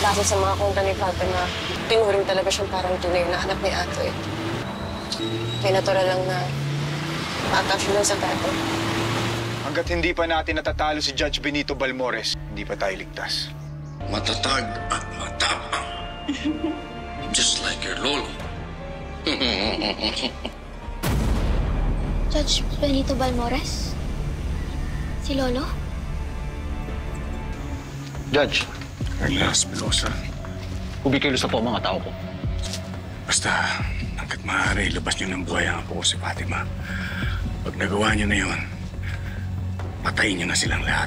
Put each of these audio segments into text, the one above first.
Base sa mga kwento ni Fatima, tinuring talaga siyang parang tunay na anak ni Atoy. May natural lang na ma-attach lang sa tato. Hanggat hindi pa natin natatalo si Judge Benito Balmores, hindi pa tayo ligtas. Matatag at matapang. Just like your lolo. Judge Benito Balmores? Si Lolo? Judge, Carla Espinosa. kubikilos na po ang mga tao ko. Basta, hanggat maaari, labas niyo ng buhay ang apo ko si Fatima. Pag nagawa niyo na yun, patayin niyo na silang lahat.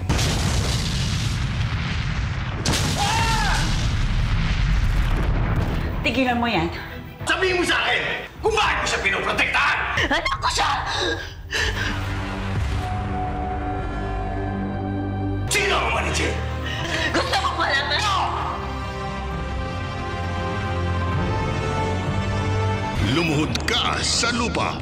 Tigilan mo yan. Sabihin mo sa akin kung bakit mo siya pinoprotektahan! Anak ko siya! Sino ang manager? Gusto ko malaman! Lumuhod ka sa lupa.